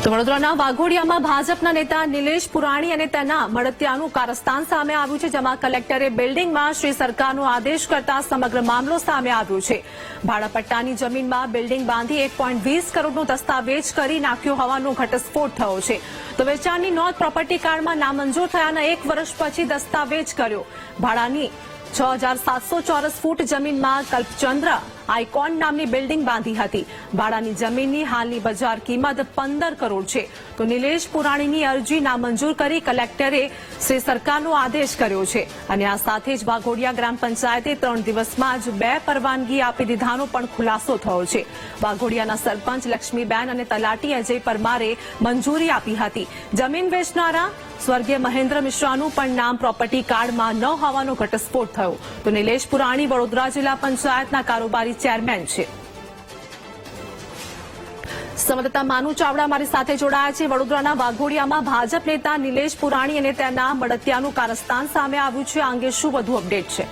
તો વડોદરાના વાઘોડિયામાં ભાજપના નેતા નિલેશ પુરાણી અને તેના મળતિયાનું કારસ્તાન સામે આવ્યું છે, જેમાં કલેક્ટરે બિલ્ડિંગમાં શ્રી સરકારનો આદેશ કરતા સમગ્ર મામલો સામે આવ્યો છે। ભાડાપટ્ટાની જમીનમાં બિલ્ડિંગ બાંધી 1.20 કરોડનો દસ્તાવેજ કરી નાખ્યો હોવાનો ઘટસ્ફોટ થયો છે। તો વેચાણની નોંધ પ્રોપર્ટી કાર્ડમાં નામંજૂર થયાના 1 વર્ષ પછી દસ્તાવેજ કર્યો। ભાડાની 6700 ચોરસ ફૂટ જમીનમાં કલ્પચંદ્ર આઇકોન નામની બિલ્ડિંગ બાંધી હતી। ભાડાની જમીનની હાલની બજાર કિંમત 15 કરોડ છે। તો નિલેશ પુરાણીની અરજી નામંજૂર કરી કલેક્ટરે શ્રી સરકારનો આદેશ કર્યો છે અને આ સાથે જ વાઘોડિયા ગ્રામ પંચાયતે 3 દિવસમાં જ 2 પરવાનગી આપી દીધાનો પણ ખુલાસો થયો છે। વાઘોડિયાના સરપંચ લક્ષ્મીબેન અને તલાટી અજય પરમારે મંજૂરી આપી હતી। જમીન વેચનારા સ્વર્ગીય મહેન્દ્ર મિશ્રાનું પણ નામ પ્રોપર્ટી કાર્ડમાં ન હોવાનો ઘટસ્ફોટ થયો। તો નિલેશ પુરાણી વડોદરા જિલ્લા પંચાયતના કારોબારી ચેરમેન છે। સંવાદદાતા માનુ ચાવડા મારી સાથે જોડાયા છે। વડોદરાના વાઘોડિયામાં ભાજપ નેતા નિલેશ પુરાણી અને તેના મળતિયાનું કારસ્તાન સામે આવ્યું છે। આ અંગે શું વધુ અપડેટ છે?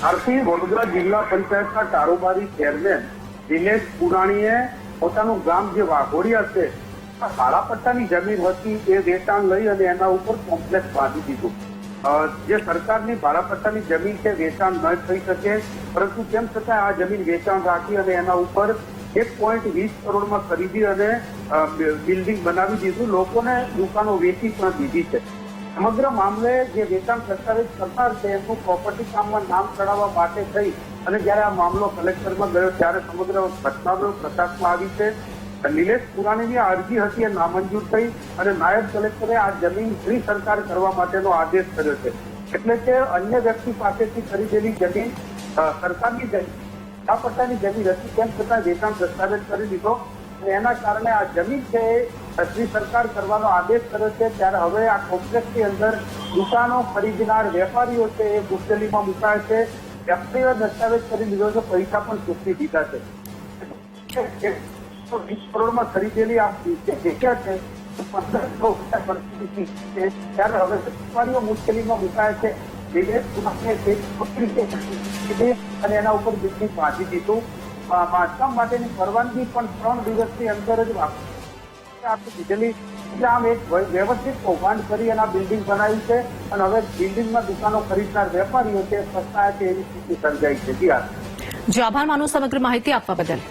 આરતી, વડોદરા જિલ્લા પંચાયતના કારોબારી ચેરમેન નિલેશ પુરાણીએ પોતાનું ગામ જે વાઘોડિયા છે, ભાડાપટ્ટાની જમીન હતી એ વેચાણ લઈ અને એના ઉપર કોમ્પ્લેક્સ બાંધી દીધું। જે સરકારની ભાડાપટ્ટાની જમીન છે વેચાણ ન થઈ શકે, પરંતુ તેમ છતાં આ જમીન વેચાણ રાખી અને એના ઉપર 1.20 કરોડમાં ખરીદી અને બિલ્ડિંગ બનાવી દીધું। લોકોને દુકાનો વેચી પણ દીધી છે। સમગ્ર મામલે જે વેચાણ દસ્તાવેજ કરનાર છે એમનું પ્રોપર્ટી કામમાં નામ ચડાવવા માટે થઈ અને જયારે આ મામલો કલેક્ટરમાં ગયો ત્યારે સમગ્ર ઘટનાઓ પ્રકાશમાં આવી છે। નિલેશ પુરાણીની અરજી હતી એ નામંજૂર થઈ અને નાયબ કલેક્ટરે આ જમીન ફ્રી સરકાર કરવા માટેનો આદેશ કર્યો છે। એટલે કે અન્ય વ્યક્તિ પાસેથી ખરીદેલી જમીન સરકારની ભાડાપટ્ટાની જમીન હતી, તેમ છતાં વેચાણ દસ્તાવેજ કરી દીધો અને એના કારણે આ જમીન છે એ ફ્રી સરકાર કરવાનો આદેશ કર્યો છે। ત્યારે હવે આ કોમ્પ્લેક્સની અંદર દુકાનો ખરીદનાર વેપારીઓ છે એ મુશ્કેલીમાં મુકાય છે। વ્યક્તિઓ દસ્તાવેજ કરી લીધો છે, પૈસા પણ ચૂકવી દીધા છે। 20 કરોડમાં ખરીદેલી આ જગ્યા છે 15 પરિસ્થિતિ છે, ત્યારે હવે વેપારીઓ મુશ્કેલીમાં મુકાય છે। અને એના ઉપર બિલ્ડિંગ બાંધી દીધું। બાંધકામ માટેની પરવાનગી પણ 3 દિવસની અંદર જ દીધેલી। એટલે આમ એક વ્યવસ્થિત કૌભાંડ કરી અને આ બિલ્ડિંગ બનાવી છે અને હવે બિલ્ડિંગમાં દુકાનો ખરીદનાર વેપારીઓ છે ફસાયા છે એવી સ્થિતિ સર્જાઈ છે। જી આભાર માનો સમગ્ર માહિતી આપવા બદલ।